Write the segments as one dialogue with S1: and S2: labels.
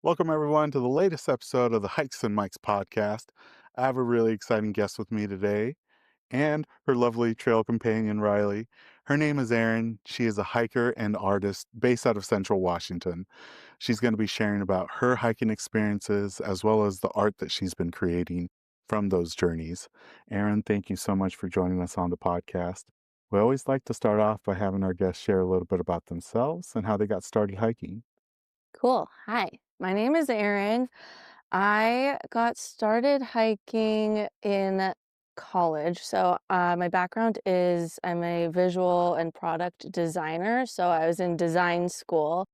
S1: Welcome, everyone, to the latest episode of the Hikes and Mikes podcast. I have a really exciting guest with me today and her lovely trail companion, Riley. Her name is Erin. She is a hiker and artist based out of Central Washington. She's going to be sharing about her hiking experiences as well as the art that she's been creating from those journeys. Erin, thank you so much for joining us on the podcast. We always like to start off by having our guests share a little bit about themselves and how they got started hiking.
S2: Cool. Hi, my name is Erin. I got started hiking in college. My background is I'm a visual and product designer. So, I was in design school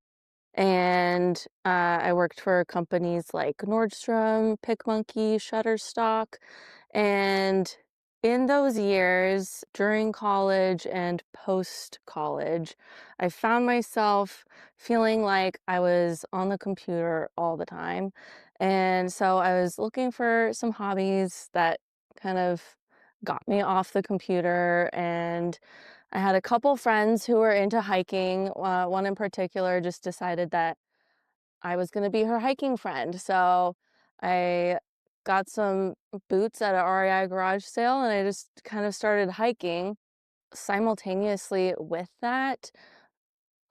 S2: and I worked for companies like Nordstrom, PicMonkey, Shutterstock. And in those years, during college and post college, I found myself feeling like I was on the computer all the time. And so I was looking for some hobbies that kind of got me off the computer. And I had a couple friends who were into hiking. One in particular just decided that I was going to be her hiking friend. So I got some boots at a REI garage sale and I just kind of started hiking. Simultaneously with that,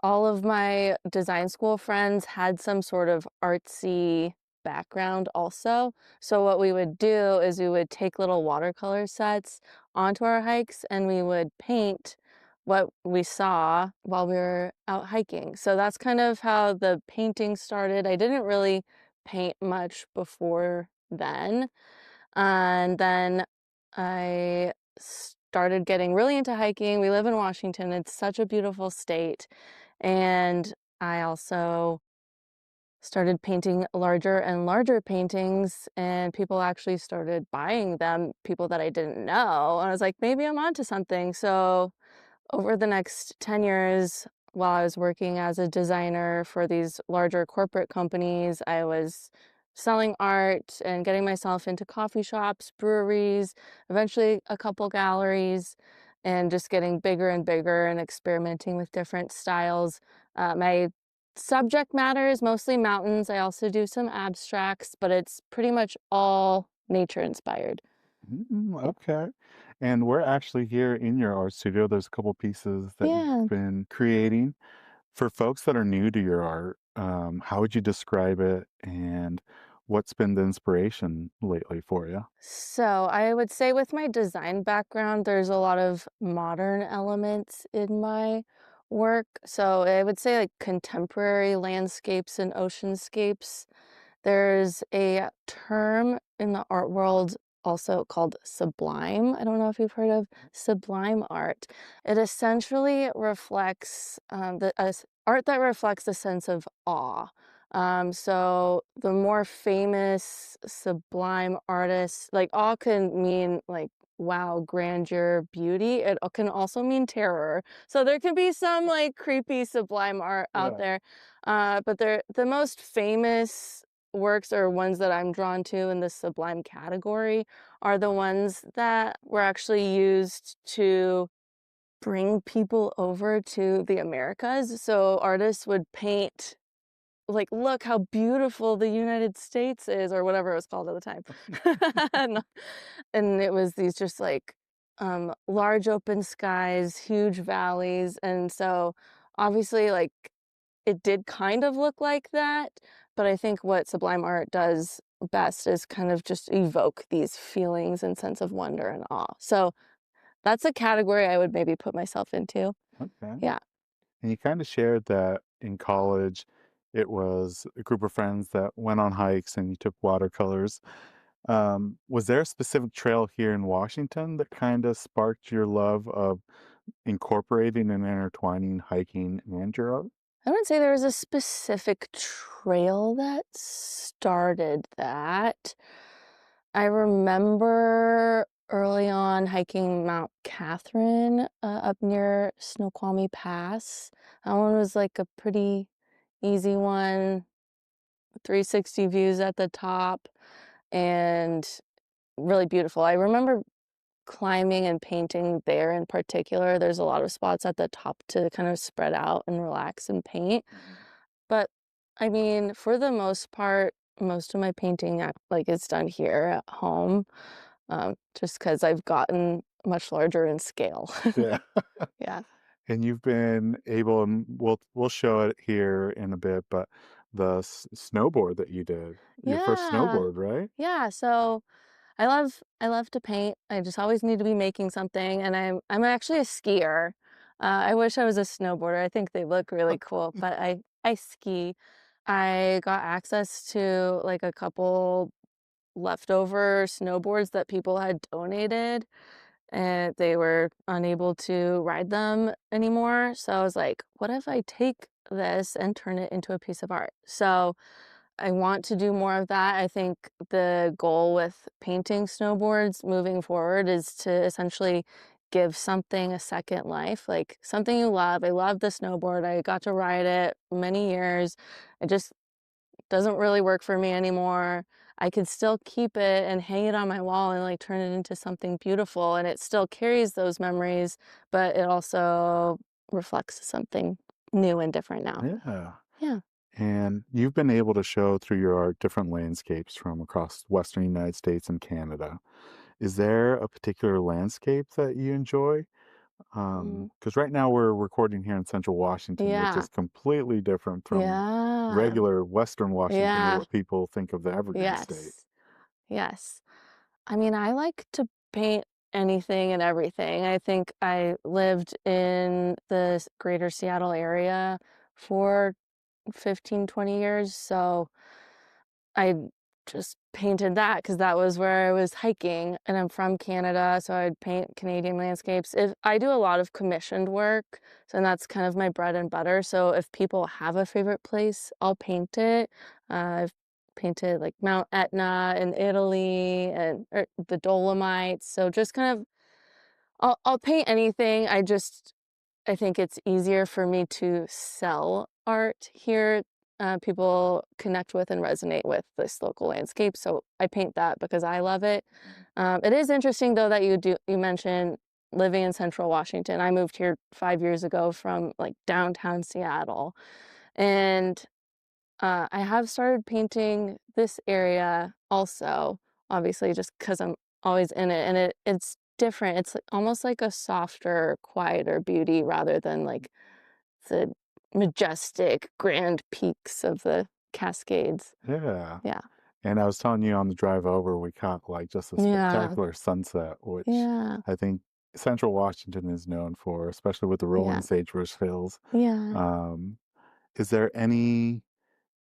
S2: all of my design school friends had some sort of artsy background also. So what we would do is we would take little watercolor sets onto our hikes and we would paint what we saw while we were out hiking. So that's kind of how the painting started. I didn't really paint much before then. And then I started getting really into hiking. We live in Washington. It's such a beautiful state. And I also started painting larger and larger paintings, and people actually started buying them, people that I didn't know. And I was like, maybe I'm onto something. So over the next 10 years, while I was working as a designer for these larger corporate companies, I was selling art and getting myself into coffee shops, breweries, eventually a couple galleries, and just getting bigger and bigger and experimenting with different styles. My subject matter is mostly mountains. I also do some abstracts, but it's pretty much all nature inspired.
S1: Okay. And we're actually here in your art studio. There's a couple pieces that you've
S2: Yeah.
S1: been creating. For folks that are new to your art, how would you describe it and what's been the inspiration lately for you?
S2: So I would say with my design background, there's a lot of modern elements in my work. So I would say like contemporary landscapes and oceanscapes. There's a term in the art world also called sublime. I don't know if you've heard of sublime art. It essentially reflects art that reflects a sense of awe. So the more famous sublime artists, like awe can mean like wow, grandeur, beauty. It can also mean terror. So there can be some like creepy sublime art out
S1: Yeah.
S2: there. But they're the most famous works or ones that I'm drawn to in the sublime category are the ones that were actually used to bring people over to the Americas. So artists would paint like, "Look how beautiful the United States is," or whatever it was called at the time. And and it was these just, like, large open skies, huge valleys, and so, obviously, like, it did kind of look like that, but I think what sublime art does best is kind of just evoke these feelings and sense of wonder and awe. So, that's a category I would maybe put myself into.
S1: Okay.
S2: Yeah.
S1: And you kind of shared that in college, it was a group of friends that went on hikes and you took watercolors. Was there a specific trail here in Washington that kind of sparked your love of incorporating and intertwining hiking and your art?
S2: I wouldn't say there was a specific trail that started that. I remember early on hiking Mount Catherine up near Snoqualmie Pass. That one was like a pretty easy one, 360 views at the top, and really beautiful. I remember climbing and painting there in particular. There's a lot of spots at the top to kind of spread out and relax and paint.
S1: Mhm.
S2: But I mean, for the most part, most of my painting, like, is done here at home, just because 'cause I've gotten much larger in scale.
S1: Yeah.
S2: Yeah.
S1: And you've been able, and we'll show it here in a bit, but the snowboard that you did, your first
S2: Yeah.
S1: snowboard, right?
S2: Yeah, so I love to paint. I just always need to be making something, and I'm actually a skier. I wish I was a snowboarder. I think they look really cool, but I ski. I got access to, like, a couple leftover snowboards that people had donated, and they were unable to ride them anymore, so I was like, "What if I take this and turn it into a piece of art?" So I want to do more of that. I think the goal with painting snowboards moving forward is to essentially give something a second life, like something you love. I love the snowboard. I got to ride it many years. It just doesn't really work for me anymore. I could still keep it and hang it on my wall and like turn it into something beautiful, and it still carries those memories, but it also reflects something new and different now.
S1: Yeah.
S2: Yeah.
S1: And you've been able to show through your art different landscapes from across Western United States and Canada. Is there a particular landscape that you enjoy?
S2: Mm.
S1: Because right now we're recording here in Central Washington, which
S2: Yeah.
S1: is completely different from
S2: Yeah.
S1: regular Western Washington or
S2: Yeah.
S1: what people think of the Evergreen State.
S2: Yes. Yes. I mean, I like to paint anything and everything. I think I lived in the greater Seattle area for 15, 20 years, so I just painted that because that was where I was hiking, and I'm from Canada, so I'd paint Canadian landscapes. If I do a lot of commissioned work, so and that's kind of my bread and butter, so if people have a favorite place, I'll paint it. I've painted, like, Mount Etna in Italy and or the Dolomites, so just kind of I'll paint anything. I think it's easier for me to sell art here. People connect with and resonate with this local landscape, so I paint that because I love it. It is interesting though that you mentioned living in Central Washington. I moved here 5 years ago from like downtown Seattle, and I have started painting this area also, obviously, just because 'cause I'm always in it, and it's different. It's like almost like a softer, quieter beauty rather than, like, the majestic, grand peaks of the Cascades.
S1: Yeah.
S2: Yeah.
S1: And I was telling you on the drive over, we caught like just a
S2: Yeah.
S1: spectacular sunset, which
S2: Yeah.
S1: I think Central Washington is known for, especially with the rolling
S2: Yeah.
S1: sagebrush hills.
S2: Yeah.
S1: Um, is there any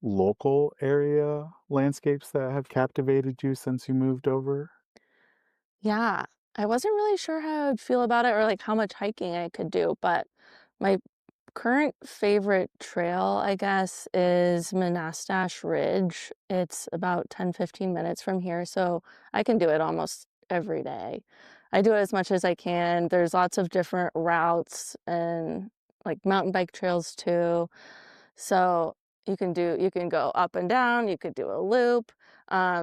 S1: local area landscapes that have captivated you since you moved over?
S2: Yeah. I wasn't really sure how I'd feel about it or, like, how much hiking I could do, but my current favorite trail, I guess, is Manastash Ridge. It's about 10, 15 minutes from here, so I can do it almost every day. I do it as much as I can. There's lots of different routes and like mountain bike trails too. So you can go up and down, you could do a loop.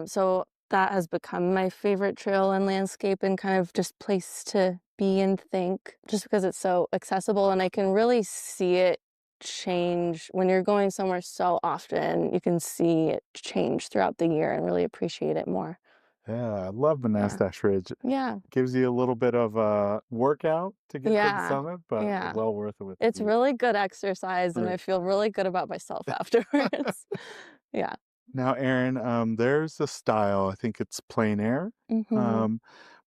S2: So that has become my favorite trail and landscape and kind of just place to be and think just because it's so accessible and I can really see it change when you're going somewhere so often, you can see it change throughout the year and really appreciate it more.
S1: Yeah, I love
S2: Yeah.
S1: Manastash Ridge.
S2: Yeah.
S1: Gives you a little bit of a workout to get to the
S2: Yeah.
S1: summit, but
S2: Yeah.
S1: well worth it with the
S2: It's
S1: view.
S2: really good exercise and I
S1: Right.
S2: feel really good about myself afterwards. Yeah.
S1: Now, Aaron, there's a style, I think it's plein air.
S2: Mhm.
S1: Um,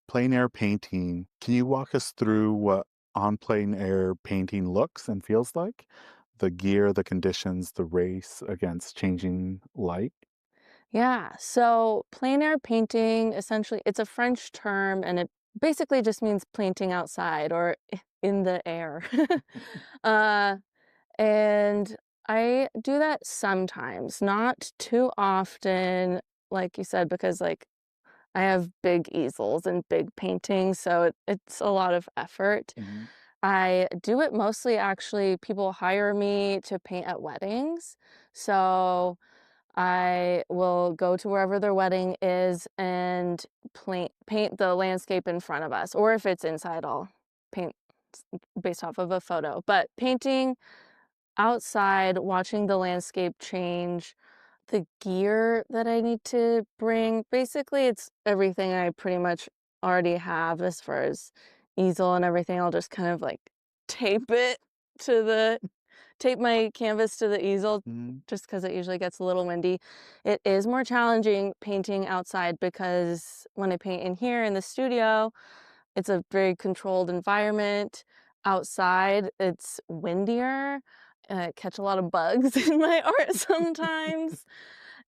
S1: plein air painting. Can you walk us through what on plein air painting looks and feels like? The gear, the conditions, the race against changing light?
S2: Yeah. So plein air painting, essentially, it's a French term and it basically just means painting outside or in the air. uh, and I do that sometimes, not too often, like you said, because like I have big easels and big paintings, so it's a lot of effort.
S1: Mhm.
S2: I do it mostly actually, people hire me to paint at weddings. So I will go to wherever their wedding is and paint the landscape in front of us, or if it's inside, I'll paint based off of a photo. But painting outside watching the landscape change, the gear that I need to bring, basically, it's everything I pretty much already have as far as easel and everything. I'll just kind of, like, tape it to the tape my canvas to the easel
S1: Mm,
S2: just because it usually gets a little windy. It is more challenging painting outside because when I paint in here in the studio, it's a very controlled environment. Outside, it's windier. Catch a lot of bugs in my art sometimes.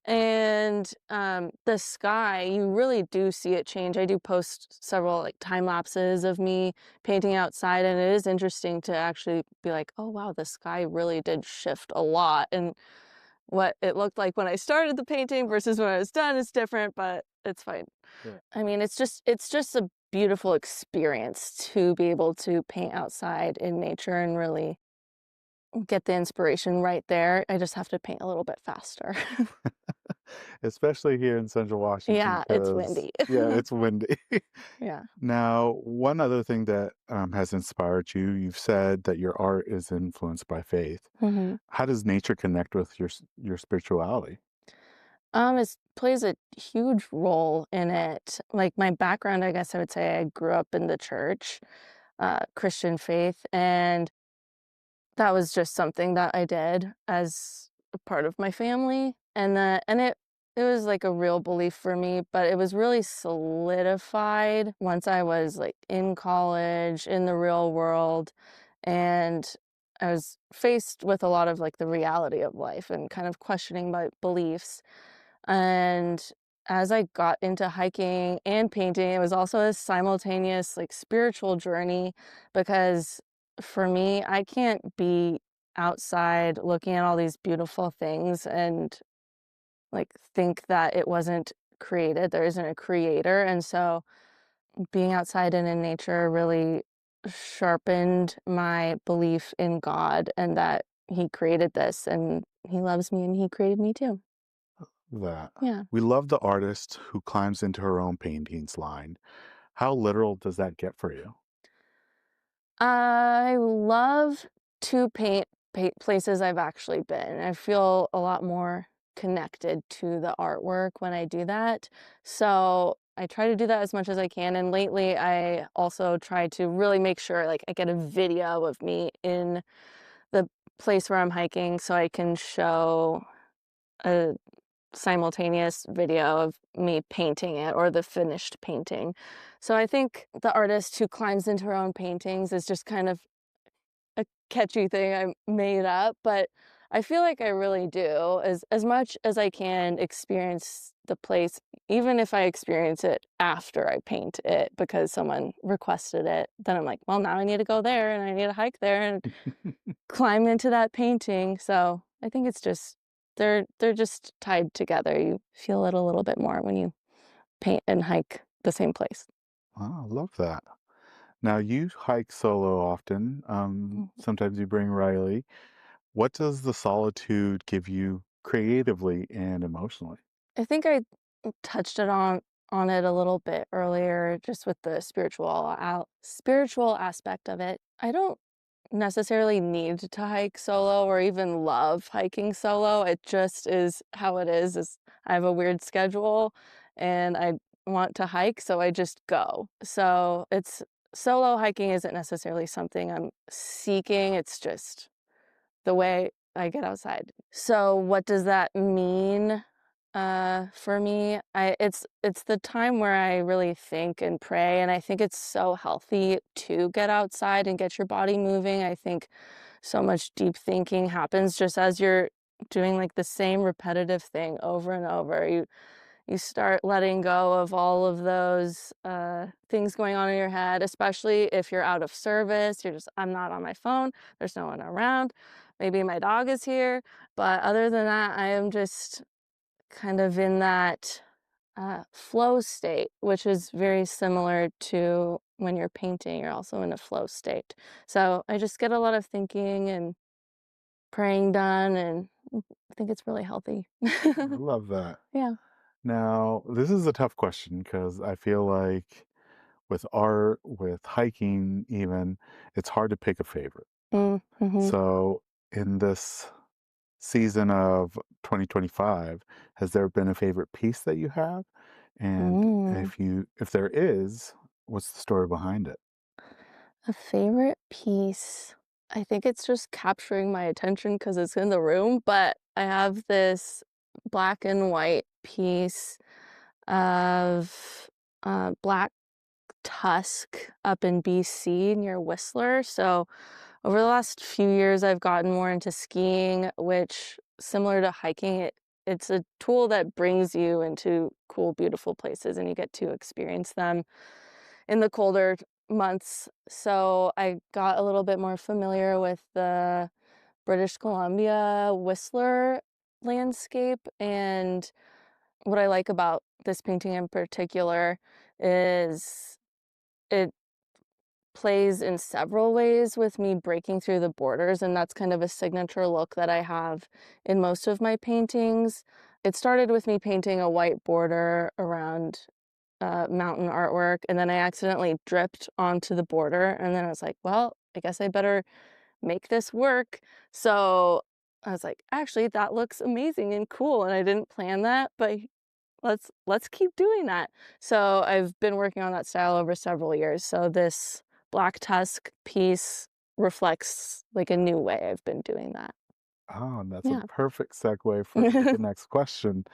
S2: And the sky, you really do see it change. I do post several like time lapses of me painting outside, and it is interesting to actually be like, oh wow, the sky really did shift a lot. And what it looked like when I started the painting versus when I was done is different, but it's fine.
S1: yeah.
S2: I mean, it's just a beautiful experience to be able to paint outside in nature and really get the inspiration right there. I just have to paint a little bit faster.
S1: Especially here in Central Washington
S2: Yeah, it's
S1: because,
S2: windy.
S1: yeah, it's windy.
S2: Yeah.
S1: Now, one other thing that has inspired you, you've said that your art is influenced by faith.
S2: Mhm.
S1: How does nature connect with your spirituality?
S2: It plays a huge role in it. Like my background, I guess I would say I grew up in the church, Christian faith, and that was just something that I did as a part of my family, and it was like a real belief for me, but it was really solidified once I was, like, in college, in the real world, and I was faced with a lot of, like, the reality of life and kind of questioning my beliefs, and as I got into hiking and painting, it was also a simultaneous, like, spiritual journey because for me, I can't be outside looking at all these beautiful things and, like, think that it wasn't created. There isn't a creator, and so being outside and in nature really sharpened my belief in God and that He created this, and He loves me, and He created me too.
S1: That
S2: Yeah.
S1: we love the artist who climbs into her own paintings line. How literal does that get for you?
S2: I love to paint places I've actually been. I feel a lot more connected to the artwork when I do that. So I try to do that as much as I can. And lately, I also try to really make sure like I get a video of me in the place where I'm hiking so I can show a simultaneous video of me painting it or the finished painting. So I think the artist who climbs into her own paintings is just kind of a catchy thing I made up, but I feel like I really do, as much as I can experience the place, even if I experience it after I paint it because someone requested it, then I'm like, "Well, now I need to go there, and I need to hike there and climb into that painting." So, I think it's just they're just tied together. You feel it a little bit more when you paint and hike the same place.
S1: Oh, I love that. Now you hike solo often.
S2: Mhm.
S1: Sometimes you bring Riley. What does the solitude give you creatively and emotionally?
S2: I think I touched it on it a little bit earlier just with the spiritual aspect of it. I don't necessarily need to hike solo or even love hiking solo. It just is how it is I have a weird schedule and I want to hike, so I just go. So it's solo hiking isn't necessarily something I'm seeking. It's just the way I get outside. So what does that mean, for me? It's the time where I really think and pray, and I think it's so healthy to get outside and get your body moving. I think so much deep thinking happens just as you're doing, like, the same repetitive thing over and over. You start letting go of all of those, things going on in your head, especially if you're out of service. You're just, "I'm not on my phone. There's no one around. Maybe my dog is here." But other than that, I am just kind of in that, flow state, which is very similar to when you're painting, you're also in a flow state. So I just get a lot of thinking and praying done, and I think it's really healthy.
S1: I love that.
S2: Yeah.
S1: Now, this is a tough question because I feel like with art, with hiking, even, it's hard to pick a favorite.
S2: Mhm.
S1: So, in this season of 2025, has there been a favorite piece that you have? And
S2: Mm.
S1: if there is, what's the story behind it?
S2: A favorite piece. I think it's just capturing my attention because it's in the room, but I have this black and white piece of black tusk up in BC near Whistler. So over the last few years, I've gotten more into skiing, which similar to hiking, it's a tool that brings you into cool, beautiful places and you get to experience them in the colder months. So I got a little bit more familiar with the British Columbia Whistler landscape. And what I like about this painting in particular is it plays in several ways with me breaking through the borders, and that's kind of a signature look that I have in most of my paintings. It started with me painting a white border around mountain artwork, and then I accidentally dripped onto the border, and then I was like, well, I guess I better make this work. So I was like, actually, that looks amazing and cool, and I didn't plan that, but let's keep doing that. So I've been working on that style over several years. So this black tusk piece reflects like a new way I've been doing that.
S1: Oh, and that's a
S2: Yeah.
S1: perfect segue for the next question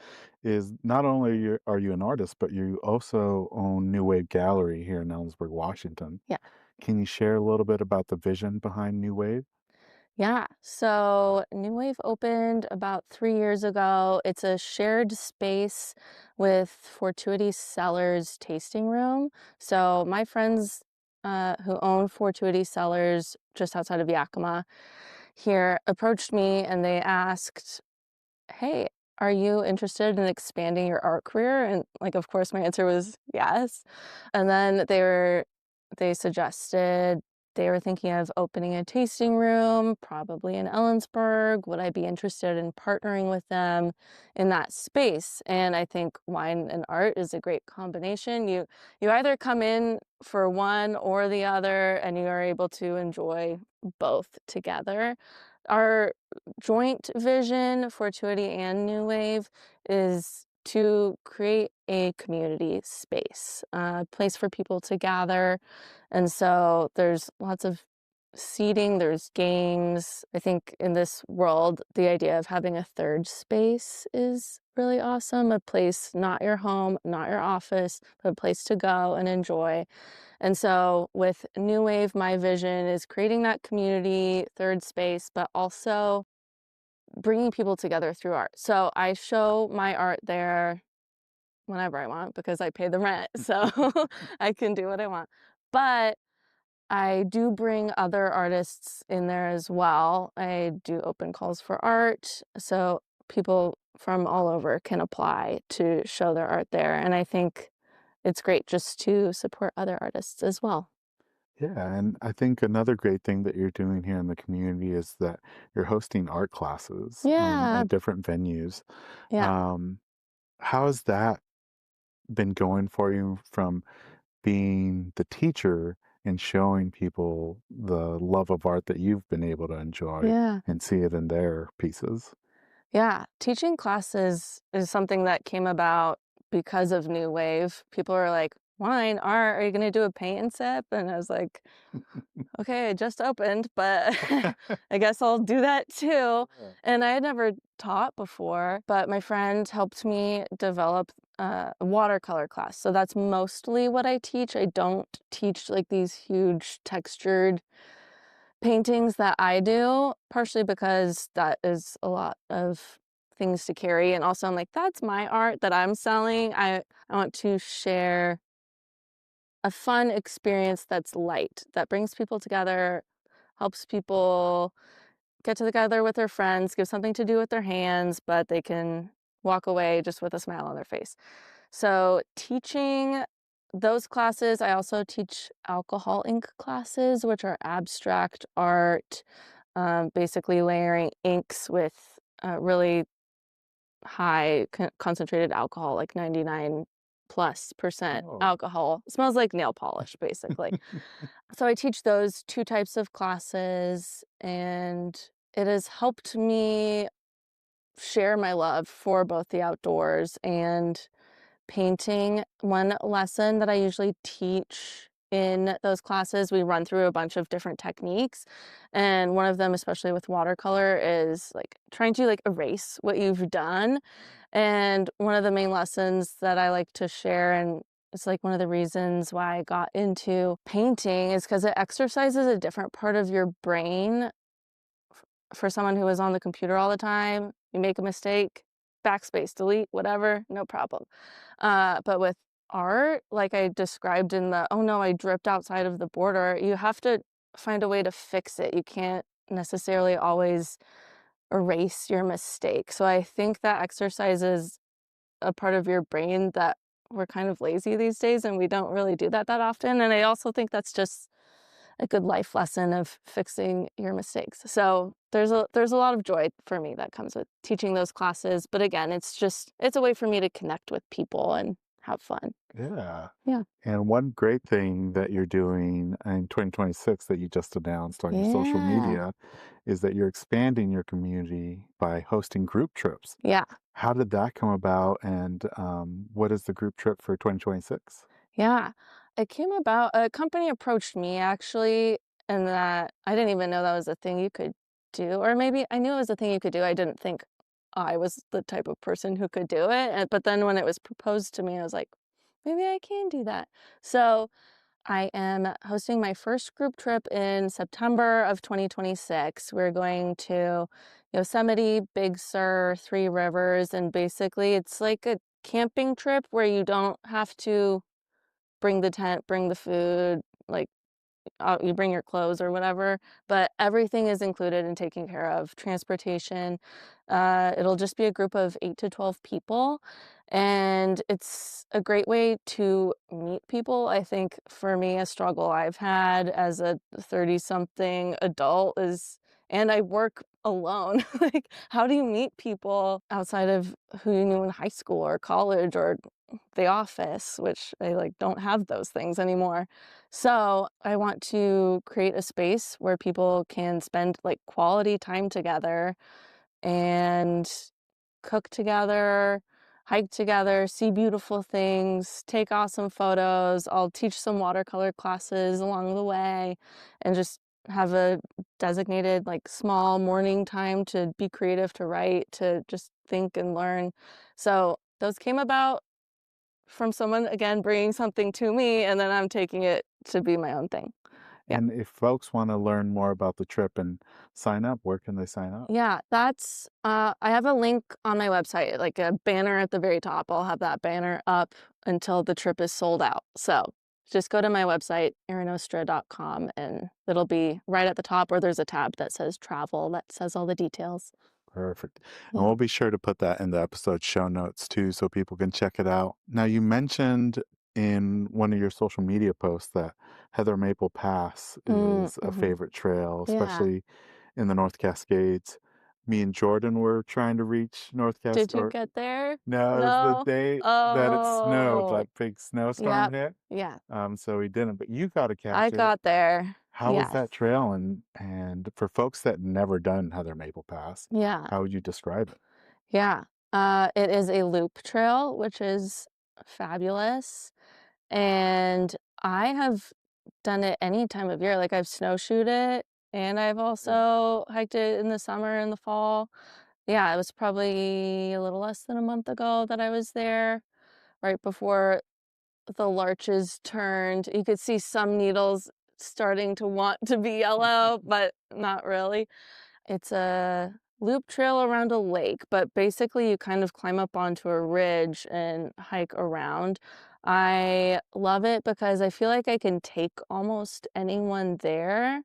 S1: is not only are you an artist, but you also own Nuwave Gallery here in Ellensburg, Washington.
S2: Yeah.
S1: Can you share a little bit about the vision behind New Wave?
S2: Yeah. So Nuwave opened about 3 years ago. It's a shared space with Fortuity Cellars tasting room. So my friends who own Fortuity Cellars just outside of Yakima here approached me and they asked, hey, are you interested in expanding your art career? And like, of course, my answer was yes. And then they suggested they were thinking of opening a tasting room, probably in Ellensburg. Would I be interested in partnering with them in that space? And I think wine and art is a great combination. You either come in for one or the other, and you are able to enjoy both together. Our joint vision for Tuity and New Wave is to create a community space, a place for people to gather. And so there's lots of seating, there's games. I think in this world, the idea of having a third space is really awesome. A place, not your home, not your office, but a place to go and enjoy. And so with New Wave, my vision is creating that community, third space, but also bringing people together through art. So I show my art there whenever I want because I pay the rent. So I can do what I want. But I do bring other artists in there as well. I do open calls for art. So people from all over can apply to show their art there. And I think it's great just to support other artists as well.
S1: Yeah, and I think another great thing that you're doing here in the community is that you're hosting art classes
S2: Yeah.
S1: at different venues.
S2: Yeah.
S1: Um, how has that been going for you from being the teacher and showing people the love of art that you've been able to enjoy
S2: Yeah.
S1: and see it in their pieces?
S2: Yeah, teaching classes is something that came about because of New Wave. People are like, "Wine, art, are you gonna do a paint and sip?" And I was like, "Okay, I just opened, but I guess I'll do that too."
S1: Yeah.
S2: And I had never taught before, but my friend helped me develop a watercolor class. So that's mostly what I teach. I don't teach like these huge textured paintings that I do, partially because that is a lot of things to carry, and also I'm like, "That's my art that I'm selling." I want to share a fun experience that's light, that brings people together, helps people get together with their friends, give something to do with their hands, but they can walk away just with a smile on their face. So teaching those classes, I also teach alcohol ink classes, which are abstract art, basically layering inks with really high concentrated alcohol, like 99+%
S1: Oh.
S2: alcohol. It smells like nail polish, basically. So I teach those two types of classes, and it has helped me share my love for both the outdoors and painting. One lesson that I usually teach in those classes, we run through a bunch of different techniques, and one of them, especially with watercolor, is, like, trying to, like, erase what you've done, and one of the main lessons that I like to share, and it's, like, one of the reasons why I got into painting is because it exercises a different part of your brain. For someone who is on the computer all the time, you make a mistake, backspace, delete, whatever, no problem. But with art, like I described in the, "Oh no, I dripped outside of the border," you have to find a way to fix it. You can't necessarily always erase your mistake. So I think that exercises a part of your brain that we're kind of lazy these days, and we don't really do that often. And I also think that's just a good life lesson of fixing your mistakes. So there's a lot of joy for me that comes with teaching those classes. But again, it's a way for me to connect with people and have fun.
S1: Yeah.
S2: Yeah.
S1: And one great thing that you're doing in 2026 that you just announced on your social
S2: Yeah.
S1: media is that you're expanding your community by hosting group trips.
S2: Yeah.
S1: How did that come about, and what is the group trip for 2026?
S2: Yeah. It came about, a company approached me actually, and that I didn't even know that was a thing you could do. Or maybe I knew it was a thing you could do. I didn't think I was the type of person who could do it. But then when it was proposed to me, I was like, maybe I can do that. So I am hosting my first group trip in September of 2026. We're going to Yosemite, Big Sur, Three Rivers, and basically it's like a camping trip where you don't have to bring the tent, bring the food, like, you bring your clothes or whatever, but everything is included and taken care of. Transportation, it'll just be a group of 8 to 12 people, and it's a great way to meet people. I think for me, a struggle I've had as a 30-something adult is, and I work alone. Like, how do you meet people outside of who you knew in high school or college or the office, which I, like, don't have those things anymore. So I want to create a space where people can spend, like, quality time together and cook together, hike together, see beautiful things, take awesome photos. I'll teach some watercolor classes along the way and just have a designated, like, small morning time to be creative, to write, to just think and learn. So those came about from someone, again, bringing something to me, and then I'm taking it to be my own thing. Yeah.
S1: And if folks want to learn more about the trip and sign up, where can they sign up?
S2: Yeah, that's, I have a link on my website, like a banner at the very top. I'll have that banner up until the trip is sold out. So just go to my website, erinostra.com, and it'll be right at the top, or there's a tab that says travel that says all the details.
S1: Perfect. And
S2: Yeah.
S1: we'll be sure to put that in the episode show notes too so people can check it out. Now, you mentioned in one of your social media posts that Heather Maple Pass is a
S2: Mhm.
S1: favorite trail,
S2: Yeah.
S1: especially in the North Cascades. Me and Jordan were trying to reach North
S2: Did
S1: Cascades,
S2: you
S1: or
S2: get there?
S1: no, it was the
S2: No?
S1: day that it snowed,
S2: Oh.
S1: like big snowstorm
S2: Yep.
S1: hit.
S2: Yeah.
S1: So we didn't, but you got to
S2: I
S1: catch it.
S2: got there.
S1: How was
S2: Yes.
S1: that trail? And for folks that never done Heather Maple Pass,
S2: Yeah.
S1: how would you describe it?
S2: Yeah. It is a loop trail, which is fabulous, and I have done it any time of year. Like, I've snowshoed it, and I've
S1: Yeah.
S2: also hiked it in the summer and the fall. Yeah, it was probably a little less than a month ago that I was there, right before the larches turned. You could see some needles starting to want to be yellow, but not really. It's a loop trail around a lake, but basically you kind of climb up onto a ridge and hike around. I love it because I feel like I can take almost anyone there.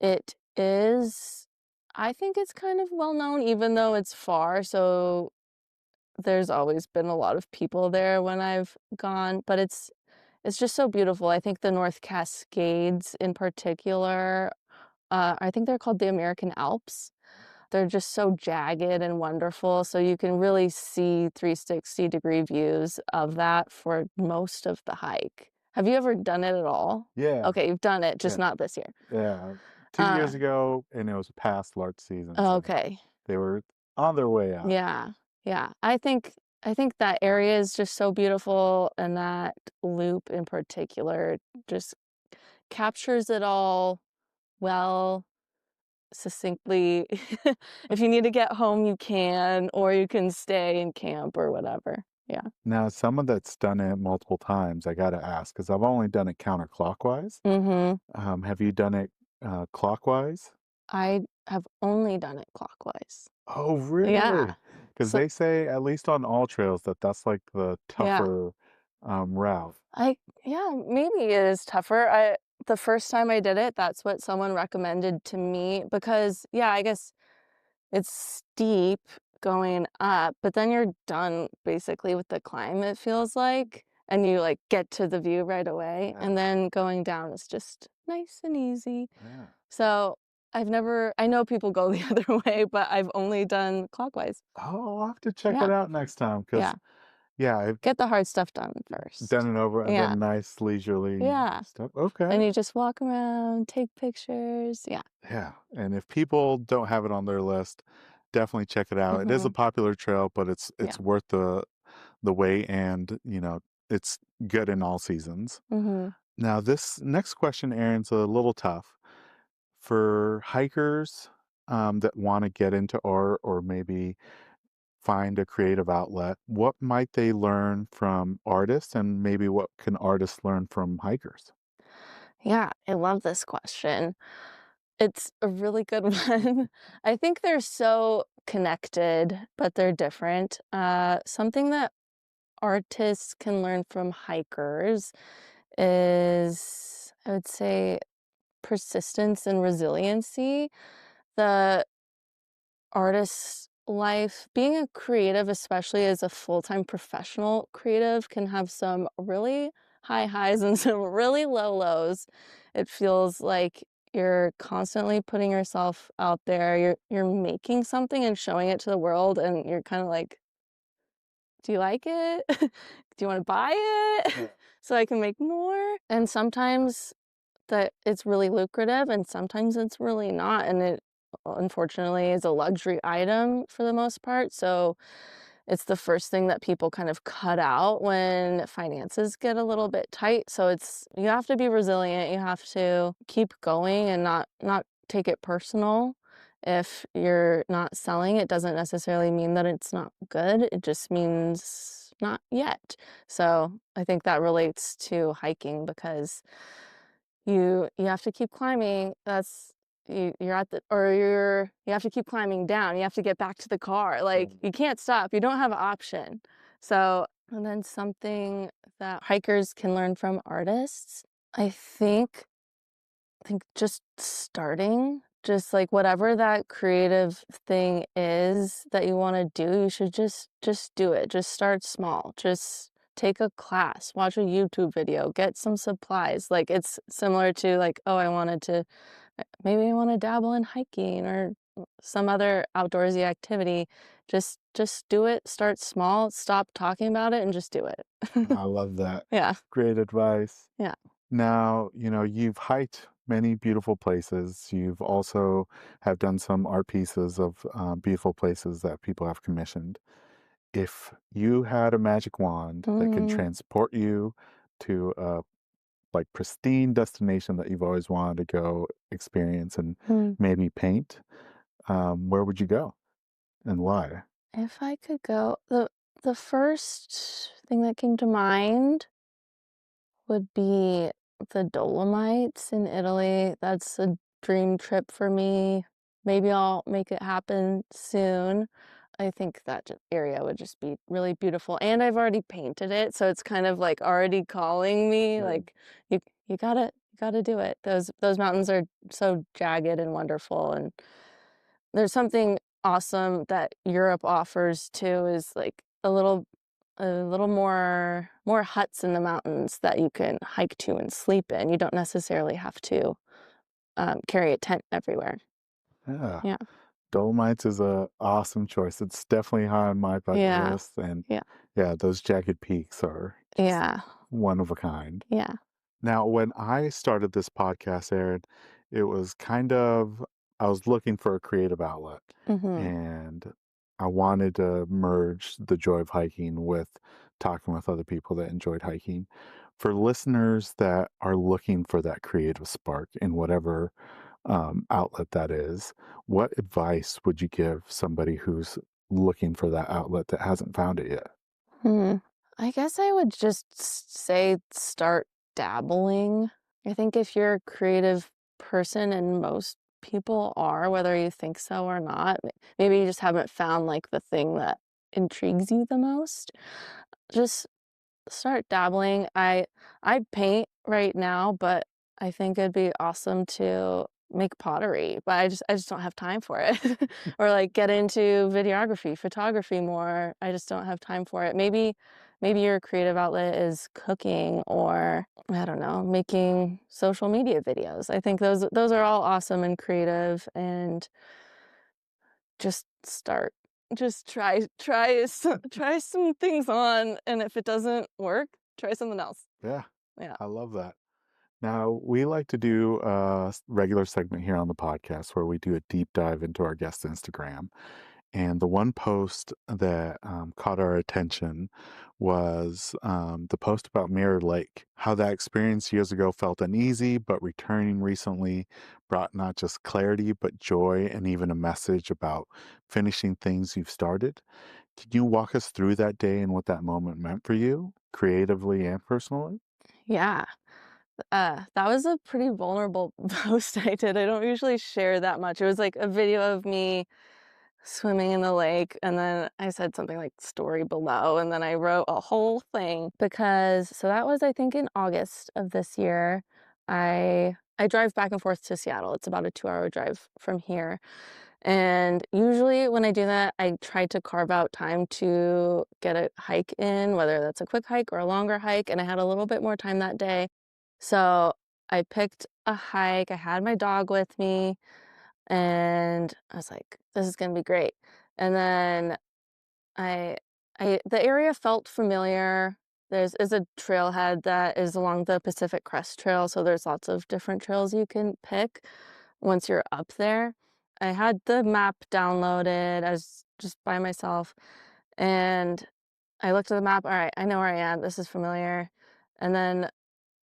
S2: It is, I think it's kind of well known, even though it's far. So there's always been a lot of people there when I've gone, but it's just so beautiful. I think the North Cascades in particular, I think they're called the American Alps. They're just so jagged and wonderful, so you can really see 360-degree views of that for most of the hike. Have you ever done it at all?
S1: Yeah.
S2: Okay, you've done it, just
S1: Yeah.
S2: not this year.
S1: Yeah. 2 years
S2: Uh,
S1: ago, and it was past larch season, so
S2: okay.
S1: they were on their way out.
S2: Yeah. Yeah. I think that area is just so beautiful, and that loop in particular just captures it all well, succinctly. If you need to get home, you can, or you can stay and camp or whatever. Yeah.
S1: Now, as someone that's done it multiple times, I gotta ask, because I've only done it counterclockwise.
S2: Mhm.
S1: Have you done it clockwise?
S2: I have only done it clockwise.
S1: Oh,
S2: Yeah.
S1: really? Because
S2: So
S1: they say, at least on all trails, that that's like the
S2: yeah.
S1: tougher route.
S2: I yeah, maybe it is tougher. The first time I did it, that's what someone recommended to me because, yeah, I guess it's steep going up, but then you're done basically with the climb, it feels like, and you, like, get to the view right away,
S1: Yeah,
S2: and then going down is just nice and easy.
S1: yeah.
S2: So, I know people go the other way, but I've only done clockwise.
S1: Oh, I'll have to check it
S2: Yeah,
S1: out next time,
S2: yeah.
S1: because yeah, I've
S2: Get the hard stuff done first.
S1: done it over the
S2: Yeah,
S1: nice leisurely
S2: yeah.
S1: stuff. Okay.
S2: And you just walk around, take pictures. Yeah.
S1: Yeah, and if people don't have it on their list, definitely check it out. It is a
S2: Mhm.
S1: popular trail, but
S2: Yeah.
S1: it's worth the wait, and it's good in all seasons.
S2: Mhm.
S1: Now, this next question, Aaron's a little tough for hikers that want to get into art or maybe find a creative outlet. What might they learn from artists, and maybe what can artists learn from hikers?
S2: Yeah, I love this question. It's a really good one. I think they're so connected, but they're different. Something that artists can learn from hikers is, I would say, persistence and resiliency. The artist's life, being a creative, especially as a full-time professional creative, can have some really high highs and some really low lows. It feels like you're constantly putting yourself out there. You're making something and showing it to the world, and you're kind of like, "Do you like it? Do you want to buy it so I can make more?" And sometimes that it's really lucrative, and sometimes it's really not, and it unfortunately is a luxury item for the most part, so it's the first thing that people kind of cut out when finances get a little bit tight, so it's you have to be resilient, you have to keep going and not take it personal. If you're not selling, it doesn't necessarily mean that it's not good, it just means not yet. So, I think that relates to hiking because you have to keep climbing. You're at the or you have to keep climbing down. You have to get back to the car. Like,
S1: Mm.
S2: you can't stop. You don't have an option. So and then something that hikers can learn from artists, I think just starting, just, like, whatever that creative thing is that you wanna do, you should just do it. Just start small. Just take a class, watch a YouTube video, get some supplies. Like, it's similar to, like, "Oh, I wanted to maybe I wanna dabble in hiking or some other outdoorsy activity." Just do it, start small, stop talking about it, and just do it.
S1: I love that.
S2: Yeah,
S1: Great advice.
S2: yeah.
S1: Now, you've hiked many beautiful places. You've also have done some art pieces of beautiful places that people have commissioned. If you had a magic wand that can
S2: Mm,
S1: transport you to a like pristine destination that you've always wanted to go experience and
S2: mm.
S1: maybe paint, where would you go and why?
S2: If I could go the first thing that came to mind would be the Dolomites in Italy. That's a dream trip for me. Maybe I'll make it happen soon. I think that area would just be really beautiful, and I've already painted it, so it's kind of, like, already calling me,
S1: Good.
S2: like, you gotta do it." Those mountains are so jagged and wonderful, and there's something awesome that Europe offers too is, like, a little more huts in the mountains that you can hike to and sleep in. You don't necessarily have to, carry a tent everywhere.
S1: Yeah.
S2: Yeah.
S1: Dolomites is a awesome choice. It's definitely high on my bucket
S2: Yeah.
S1: list, and
S2: Yeah.
S1: yeah, those jagged peaks are just
S2: Yeah.
S1: one of a kind.
S2: Yeah.
S1: Now, when I started this podcast, Aaron, It was kind of I was looking for a creative outlet,
S2: Mhm.
S1: and I wanted to merge the joy of hiking with talking with other people that enjoyed hiking. For listeners that are looking for that creative spark in whatever outlet that is, what advice would you give somebody who's looking for that outlet that hasn't found it yet?
S2: Hmm. I guess I would just say start dabbling. I think if you're a creative person, and most people are, whether you think so or not, maybe you just haven't found like the thing that intrigues you the most. Just start dabbling. I paint right now, but I think it'd be awesome to make pottery, but I just don't have time for it. Or like get into videography, photography more. I just don't have time for it. Maybe your creative outlet is cooking, or I don't know, making social media videos. I think those are all awesome and creative, and just start. Just try some things on, and if it doesn't work, try something else.
S1: Yeah,
S2: Yeah.
S1: I love that. Now, we like to do a regular segment here on the podcast where we do a deep dive into our guest Instagram. And the one post that caught our attention was the post about Mirror Lake, how that experience years ago felt uneasy, but returning recently brought not just clarity, but joy and even a message about finishing things you've started. Can you walk us through that day and what that moment meant for you, creatively and personally?
S2: Yeah. That was a pretty vulnerable post I did. I don't usually share that much. It was like a video of me swimming in the lake, and then I said something like "story below," and then I wrote a whole thing because so that was, I think, in August of this year. I drive back and forth to Seattle. It's about a 2-hour drive from here. And usually when I do that, I try to carve out time to get a hike in, whether that's a quick hike or a longer hike. And I had a little bit more time that day. So I picked a hike. I had my dog with me, and I was like, this is going to be great. And then I the area felt familiar. Is a trailhead that is along the Pacific Crest Trail, so there's lots of different trails you can pick once you're up there. I had the map downloaded. I was just by myself, and I looked at the map. All right, I know where I am. This is familiar. And then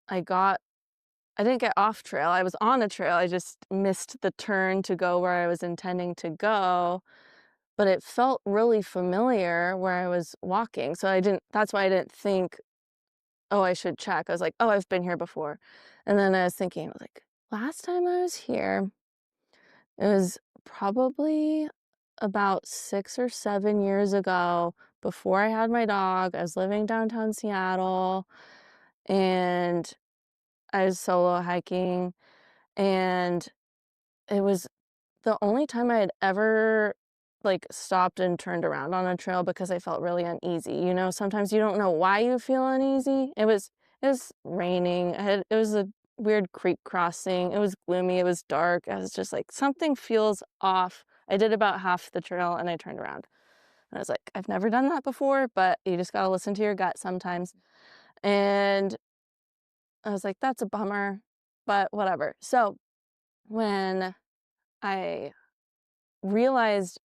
S2: I got I didn't get off trail. I was on a trail. I just missed the turn to go where I was intending to go, but it felt really familiar where I was walking, so I didn't that's why I didn't think, "Oh, I should check." I was like, "Oh, I've been here before." And then I was thinking, I was like, "Last time I was here, it was probably about 6 or 7 years ago before I had my dog. I was living downtown Seattle, and I was solo hiking, and it was the only time I had ever, like, stopped and turned around on a trail because I felt really uneasy. You know, sometimes you don't know why you feel uneasy. It was raining. It was a weird creek crossing. It was gloomy, it was dark. I was just like, "Something feels off." I did about half the trail and I turned around. And I was like, "I've never done that before, but you just gotta listen to your gut sometimes." And I was like, "That's a bummer, but whatever." So, when I realized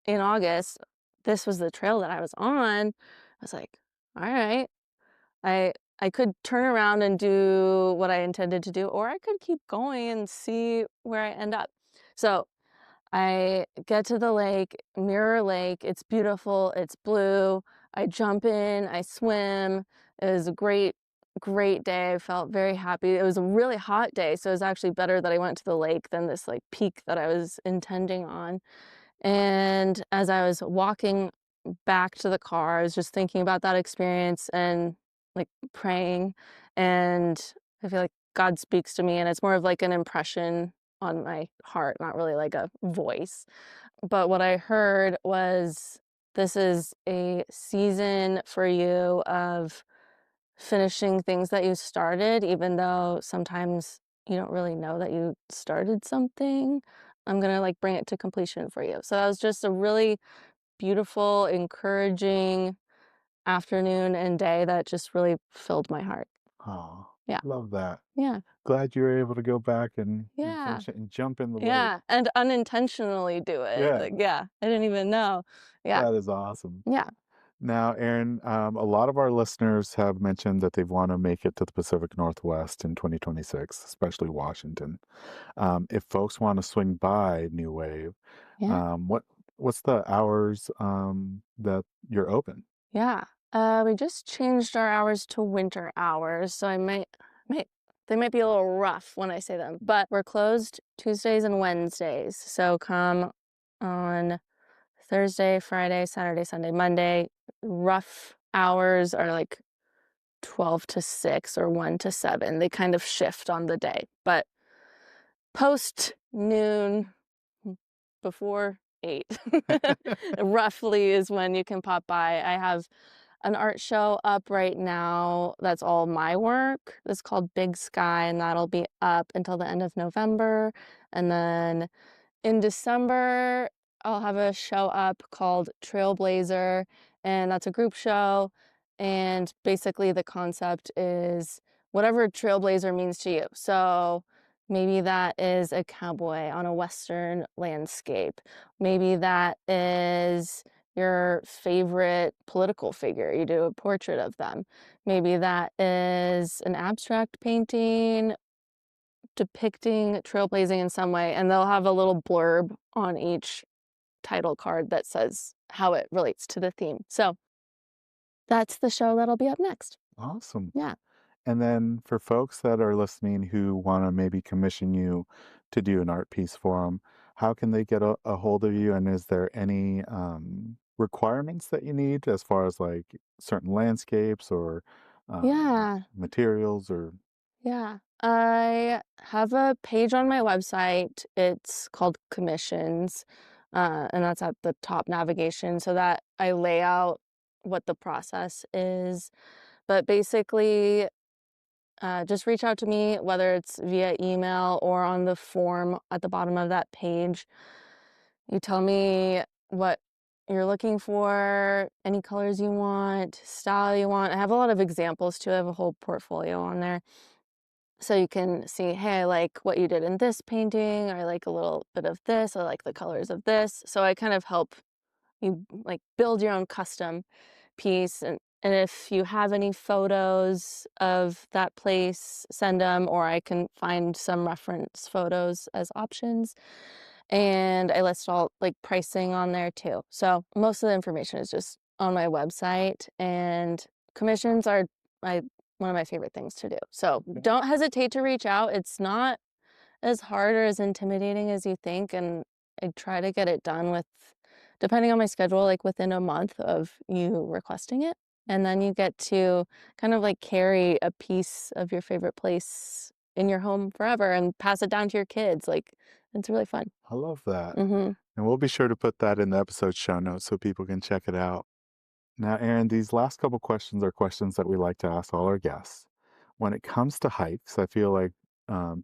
S2: in August, this was the trail that I was on. I was like, "All right, I could turn around and do what I intended to do, or I could keep going and see where I end up." So I get to the lake, Mirror Lake. It's beautiful. It's blue. I jump in. I swim. It was a great day. I felt very happy. It was a really hot day, so it was actually better that I went to the lake than this like peak that I was intending on. And as I was walking back to the car, I was just thinking about that experience and like praying. And I feel like God speaks to me, and it's more of like an impression on my heart, not really like a voice. But what I heard was, this is a season for you of finishing things that you started, even though sometimes you don't really know that you started something. I'm gonna like bring it to completion for you. So that was just a really beautiful, encouraging afternoon and day that just really filled my heart.
S1: Oh.
S2: Yeah.
S1: Love that.
S2: Yeah.
S1: Glad you were able to go back and
S2: Yeah.
S1: finish it and jump in the lake.
S2: Yeah, and unintentionally do it,
S1: Yeah,
S2: like, yeah, I didn't even know. Yeah,
S1: that is awesome.
S2: yeah,
S1: Now, Aaron, a lot of our listeners have mentioned that they want to make it to the Pacific Northwest in 2026, especially Washington. If folks want to swing by New Wave,
S2: yeah,
S1: what's the hours that you're open?
S2: yeah. We just changed our hours to winter hours, so I might they might be a little rough when I say them, but we're closed Tuesdays and Wednesdays, so come on Thursday, Friday, Saturday, Sunday, Monday. Rough hours are like 12 to 6 or 1 to 7. They kind of shift on the day, but post noon, before 8 roughly is when you can pop by. I have an art show up right now that's all my work. It's called Big Sky, and that'll be up until the end of November. And then in December, I'll have a show up called Trailblazer, and that's a group show. And basically, the concept is whatever trailblazer means to you. So maybe that is a cowboy on a Western landscape. Maybe that is your favorite political figure. You do a portrait of them. Maybe that is an abstract painting depicting trailblazing in some way, and they'll have a little blurb on each title card that says how it relates to the theme. So that's the show that'll be up next.
S1: Awesome.
S2: Yeah.
S1: And then for folks that are listening who want to maybe commission you to do an art piece for them, how can they get a hold of you? And is there any requirements that you need as far as like certain landscapes or
S2: Yeah.
S1: materials or?
S2: Yeah. I have a page on my website. It's called Commissions, and that's at the top navigation so that I lay out what the process is. But basically, just reach out to me, whether it's via email or on the form at the bottom of that page. You tell me what you're looking for, any colors you want, style you want. I have a lot of examples too. I have a whole portfolio on there. So you can see, hey, I like what you did in this painting. I like a little bit of this. I like the colors of this. So I kind of help you like build your own custom piece. And if you have any photos of that place, send them, or I can find some reference photos as options. And I list all like pricing on there too. So most of the information is just on my website, and commissions are my one of my favorite things to do. So don't hesitate to reach out. It's not as hard or as intimidating as you think, and I try to get it done with, depending on my schedule, like within a month of you requesting it. And then you get to kind of like carry a piece of your favorite place in your home forever and pass it down to your kids. Like it's really fun.
S1: I love that.
S2: Mhm.
S1: And we'll be sure to put that in the episode show notes so people can check it out. Now, Aaron, these last couple questions are questions that we like to ask all our guests. When it comes to hikes, I feel like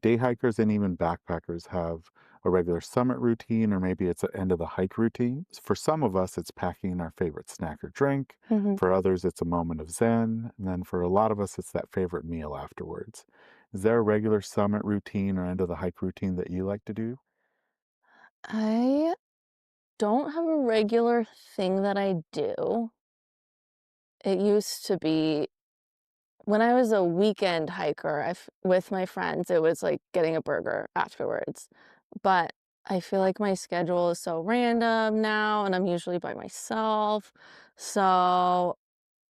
S1: day hikers and even backpackers have a regular summit routine, or maybe it's an end of the hike routine. For some of us, it's packing our favorite snack or drink.
S2: Mhm.
S1: For others, it's a moment of zen. And then for a lot of us, it's that favorite meal afterwards. Is there a regular summit routine or end of the hike routine that you like to do?
S2: I don't have a regular thing that I do. It used to be when I was a weekend hiker, with my friends, it was like getting a burger afterwards. But I feel like my schedule is so random now, and I'm usually by myself. So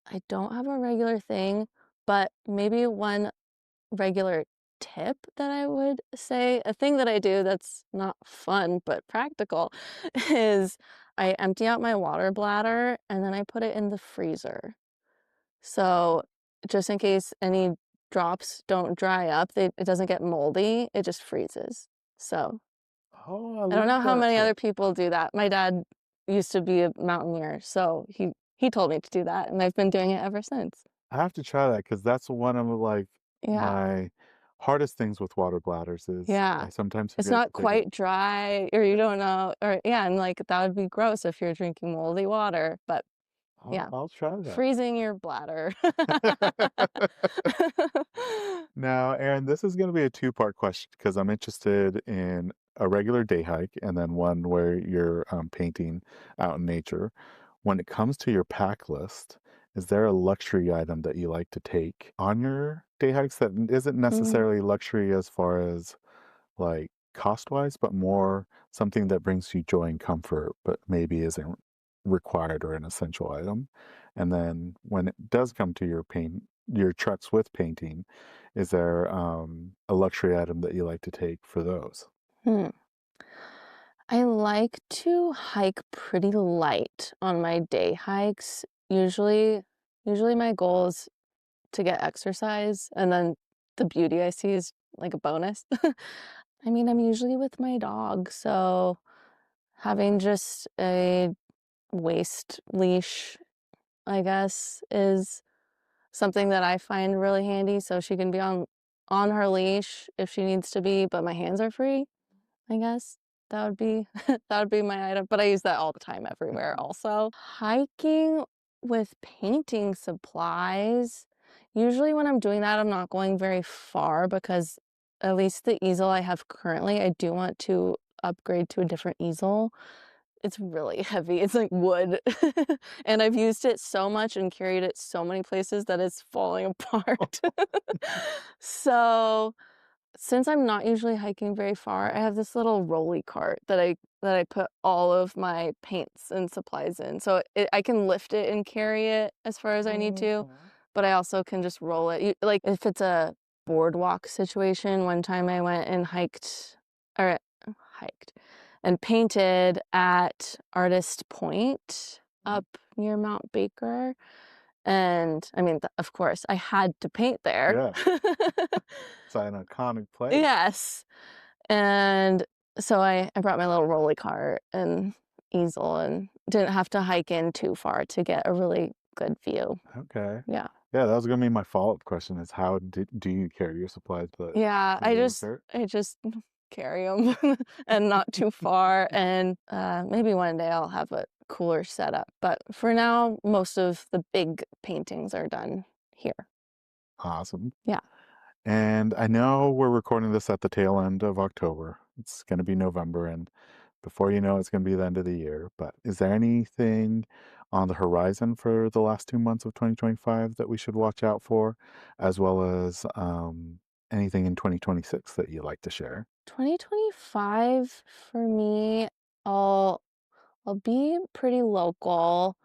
S2: I don't have a regular thing, but maybe one regular tip that I would say, a thing that I do that's not fun but practical, is I empty out my water bladder and then I put it in the freezer. So just in case any drops don't dry up, it doesn't get moldy, it just freezes. So
S1: Oh, I
S2: I don't
S1: love
S2: know how
S1: that
S2: many
S1: tip.
S2: other people do that. My dad used to be a mountaineer, so he told me to do that, and I've been doing it ever since.
S1: I have to try that because that's one of like
S2: Yeah,
S1: my hardest things with water bladders is
S2: yeah.
S1: I sometimes
S2: It's
S1: forget
S2: not
S1: to take it.
S2: quite dry, or you don't know, or yeah, and like that would be gross if you're drinking moldy water, but Yeah.
S1: I'll try that.
S2: Freezing your bladder.
S1: Now, Aaron, this is going to be a two-part question because I'm interested in a regular day hike and then one where you're painting out in nature. When it comes to your pack list, is there a luxury item that you like to take on your day hikes that isn't
S2: Mm,
S1: necessarily luxury as far as like cost-wise, but more something that brings you joy and comfort, but maybe isn't required or an essential item? And then when it does come to your trucks with painting, is there a luxury item that you like to take for those?
S2: hmm. I like to hike pretty light on my day hikes. Usually my goal is to get exercise, and then the beauty I see is like a bonus. I mean, I'm usually with my dog, so having just a waist leash, I guess, is something that I find really handy so she can be on her leash if she needs to be, but my hands are free, I guess. That would be that would be my item, but I use that all the time everywhere also. Hiking with painting supplies. Usually when I'm doing that, I'm not going very far because at least the easel I have currently, I do want to upgrade to a different easel. It's really heavy. It's like wood. And I've used it so much and carried it so many places that it's falling apart. So since I'm not usually hiking very far, I have this little rolly cart that I put all of my paints and supplies in. So I can lift it and carry it as far as I need to,
S1: Okay.
S2: but I also can just roll it. Like if it's a boardwalk situation, one time I went and or hiked and painted at Artist Point up near Mount Baker. And I mean, of course, I had to paint there.
S1: Yeah, it's an iconic place.
S2: Yes. And so I brought my little rolly cart and easel and didn't have to hike in too far to get a really good view.
S1: Okay.
S2: Yeah.
S1: Yeah, that was gonna be my follow-up question is how do you carry your supplies, but
S2: Yeah,
S1: the roller cart?
S2: I just carry them and not too far, and, maybe one day I'll have a cooler setup, but for now, most of the big paintings are done here.
S1: Awesome.
S2: Yeah.
S1: And I know we're recording this at the tail end of October. It's going to be November, and before you know, it's going to be the end of the year. But is there anything on the horizon for the last 2 months of 2025 that we should watch out for, as well as anything in 2026 that you'd like to share?
S2: 2025 for me, I'll I'll be pretty local.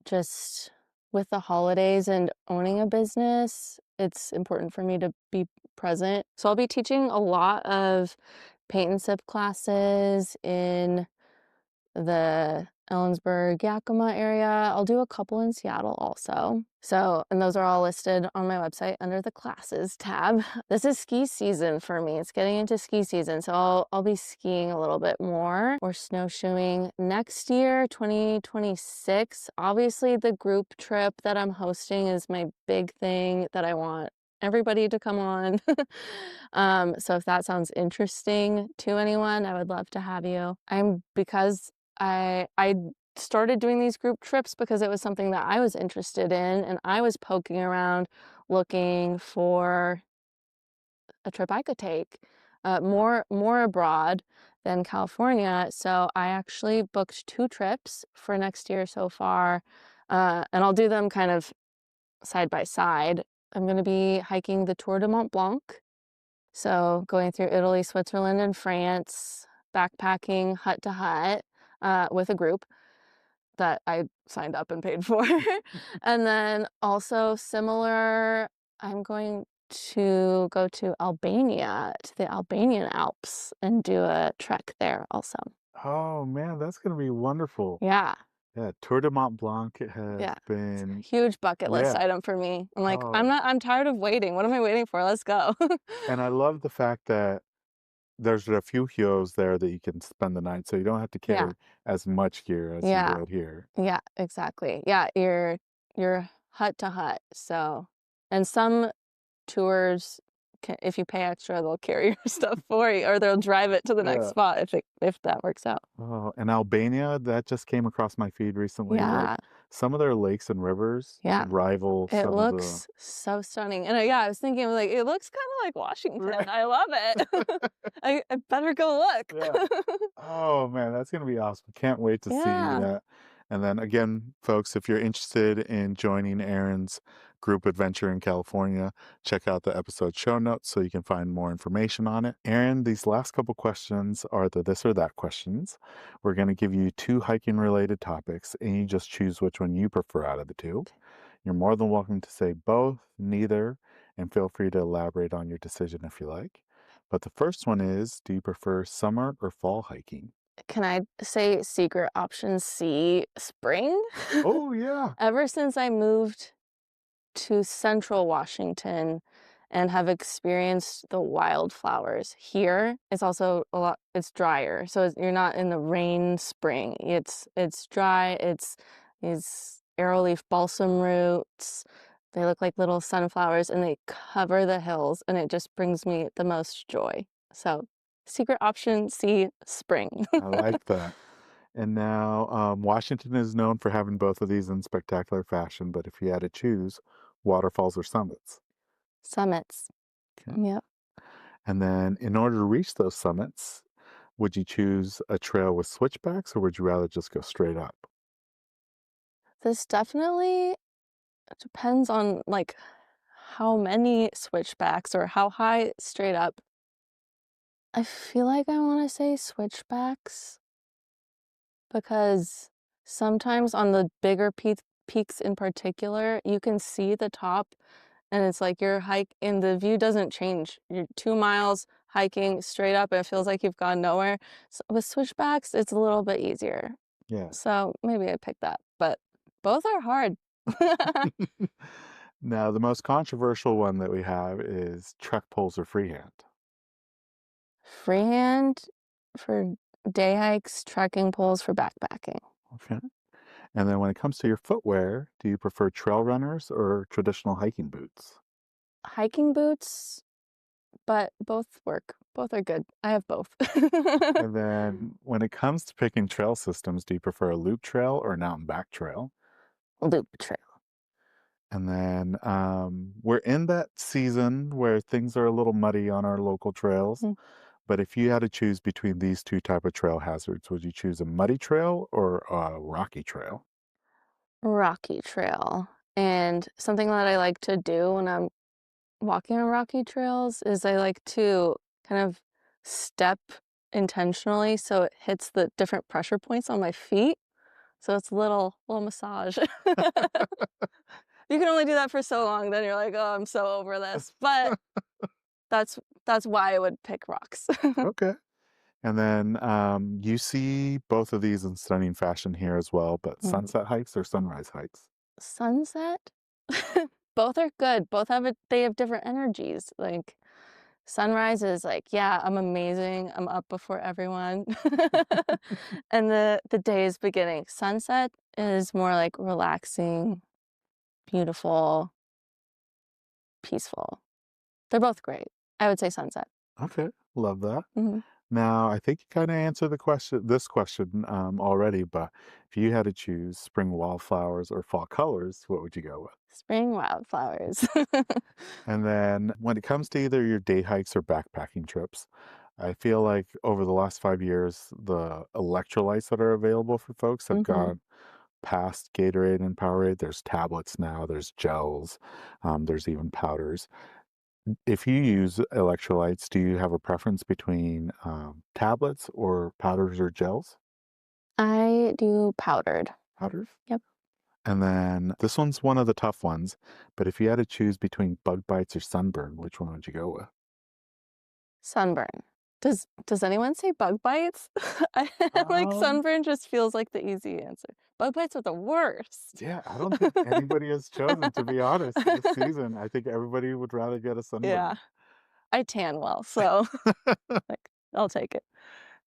S2: Just with the holidays and owning a business, it's important for me to be present. So I'll be teaching a lot of paint and sip classes in the Ellensburg, Yakima area. I'll do a couple in Seattle also. So, and those are all listed on my website under the classes tab. This is ski season for me. It's getting into ski season. So I'll be skiing a little bit more or snowshoeing next year, 2026. Obviously, the group trip that I'm hosting is my big thing that I want everybody to come on. So if that sounds interesting to anyone, I would love to have you. Because I started doing these group trips because it was something that I was interested in, and I was poking around looking for a trip I could take, more abroad than California. So I actually booked 2 trips for next year so far, and I'll do them kind of side by side. I'm gonna be hiking the Tour de Mont Blanc, so going through Italy, Switzerland, and France, backpacking hut to hut, with a group that I signed up and paid for. And then also similar, I'm going to go to Albania, to the Albanian Alps, and do a trek there also.
S1: Oh man, that's going to be wonderful.
S2: Yeah,
S1: Yeah, Tour de Mont Blanc has
S2: yeah. It's a
S1: been,
S2: huge bucket list
S1: yeah.
S2: item for me. I'm like,
S1: Oh,
S2: I'm tired of waiting. What am I waiting for? Let's go.
S1: and I love the fact that there's a few heroes there that you can spend the night, so you don't have to
S2: Yeah,
S1: carry as much gear as you
S2: yeah,
S1: would here.
S2: yeah, exactly. Yeah, you're hut to hut. So, and some tours if you pay extra, they'll carry your stuff for you, or they'll drive it to the next
S1: Yeah.
S2: spot if that works out.
S1: Oh, and Albania, that just came across my feed recently. Like
S2: Yeah,
S1: some of their lakes and rivers
S2: yeah.
S1: rival
S2: It
S1: some of the.
S2: looks so stunning, and, yeah, I was thinking, like, it looks kinda like Washington, I love it. I better go
S1: Yeah.
S2: look.
S1: Oh man, that's gonna be awesome. Can't wait to see
S2: Yeah.
S1: that. And then again, folks, if you're interested in joining Aaron's group adventure in California, check out the episode show notes so you can find more information on it. Aaron, these last couple questions are the this or that questions. We're going to give you two hiking related topics, and you just choose which one you prefer out of the two. You're more than welcome to say both, neither, and feel free to elaborate on your decision if you like. But the first one is, do you prefer summer or fall hiking?
S2: Can I say secret option C, spring?
S1: Oh, yeah.
S2: Ever since I moved to central Washington and have experienced the wildflowers here, it's also a lot it's drier, so you're not in the rain spring. It's dry, it's these arrowleaf balsam roots. They look like little sunflowers, and they cover the hills, and it just brings me the most joy. So, secret option C, spring.
S1: I like that. And now, Washington is known for having both of these in spectacular fashion, but if you had to choose, waterfalls or summits.
S2: Summits.
S1: Okay.
S2: Yep.
S1: And then, in order to reach those summits, would you choose a trail with switchbacks or would you rather just go straight up?
S2: This definitely depends on, like, how many switchbacks or how high straight up. I feel like I wanna say switchbacks because sometimes on the bigger peaks in particular, you can see the top, and it's like your hike and the view doesn't change. You're 2 miles hiking straight up, and it feels like you've gone nowhere. With switchbacks, it's a little bit easier.
S1: Yeah.
S2: So, maybe I pick that, but both are hard.
S1: Now, the most controversial one that we have is trek poles or freehand.
S2: Freehand for day hikes, trekking poles for backpacking.
S1: Okay. And then when it comes to your footwear, do you prefer trail runners or traditional hiking boots?
S2: Hiking boots, but both work. Both are good. I have both.
S1: And then when it comes to picking trail systems, do you prefer a loop trail or an out and back trail?
S2: Loop trail.
S1: And then we're in that season where things are a little muddy on our local trails.
S2: Mm.
S1: But if you had to choose between these two type of trail hazards, would you choose a muddy trail or a rocky trail?
S2: Rocky trail. And something that I like to do when I'm walking on rocky trails is I like to kind of step intentionally so it hits the different pressure points on my feet. So it's a little massage. You can only do that for so long, then you're like, "Oh, I'm so over this." But that's that's why I would pick rocks.
S1: Okay. And then you see both of these in stunning fashion here as well, but
S2: Mhm.
S1: sunset hikes or sunrise hikes?
S2: Sunset? Both are good. They have different energies. Like, sunrise is like, "Yeah, I'm amazing. I'm up before everyone." And the day is beginning. Sunset is more like relaxing, beautiful, peaceful. They're both great. I would say sunset.
S1: Okay, love that.
S2: Mhm.
S1: Now, I think you kind of answered this question already, but if you had to choose spring wildflowers or fall colors, what would you go with?
S2: Spring wildflowers.
S1: And then when it comes to either your day hikes or backpacking trips, I feel like over the last 5 years, the electrolytes that are available for folks have
S2: Mhm.
S1: gone past Gatorade and Powerade. There's tablets now, there's gels, there's even powders. If you use electrolytes, do you have a preference between tablets or powders or gels?
S2: I do powdered.
S1: Powders.
S2: Yep.
S1: And then this one's one of the tough ones, but if you had to choose between bug bites or sunburn, which one would you go with?
S2: Sunburn. Does anyone say bug bites? I like,
S1: Um,
S2: sunburn just feels like the easy answer. Bug bites are the worst.
S1: yeah, I don't think anybody has chosen, to be honest, this season. I think everybody would rather get a
S2: Yeah.
S1: sunburn.
S2: I tan well, so, like, I'll take it.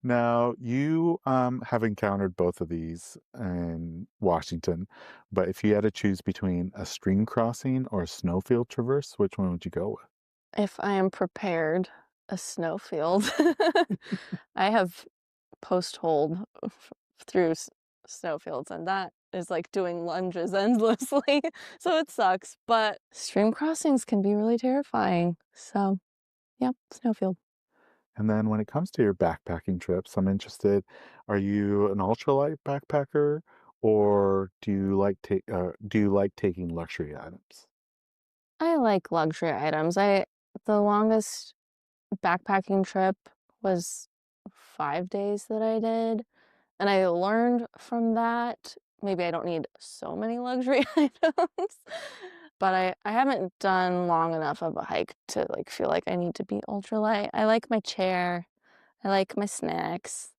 S1: Now, you have encountered both of these in Washington, but if you had to choose between a stream crossing or a snowfield traverse, which one would you go with?
S2: If I am prepared, a snowfield. I have post-holed through snowfields, and that is like doing lunges endlessly, so it sucks. But stream crossings can be really terrifying. So, yeah, snowfield.
S1: And then when it comes to your backpacking trips, I'm interested, are you an ultralight backpacker or do you like taking luxury items?
S2: I like luxury items. The longest backpacking trip was 5 days that I did, and I learned from that, maybe I don't need so many luxury items, but I haven't done long enough of a hike to, like, feel like I need to be ultralight. I like my chair, I like my snacks.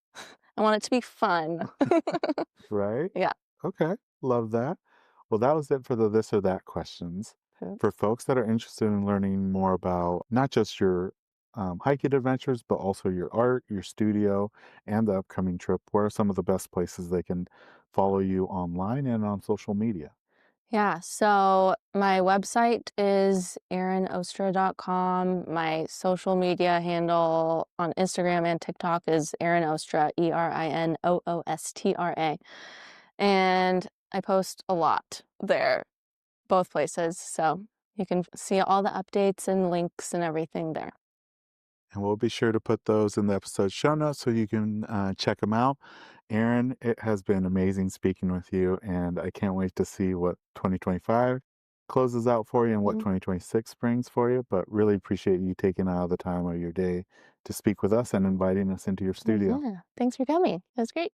S2: I want it to be fun.
S1: Right?
S2: Yeah.
S1: Okay, love that. Well, that was it for the this or that questions. For
S2: Oops.
S1: folks that are interested in learning more about not just your hiking adventures, but also your art, your studio, and the upcoming trip, where are some of the best places they can follow you online and on social media?
S2: Yeah, so my website is erinostra.com. My social media handle on Instagram and TikTok is Erin Ostra, ERINOOSTRA. And I post a lot there, both places. So you can see all the updates and links and everything there.
S1: And we'll be sure to put those in the episode show notes so you can check them out. Aaron, it has been amazing speaking with you, and I can't wait to see what 2025 closes out for you and what
S2: Mhm.
S1: 2026 brings for you. But really appreciate you taking out the time of your day to speak with us and inviting us into your studio.
S2: Yeah, thanks for coming. It was great.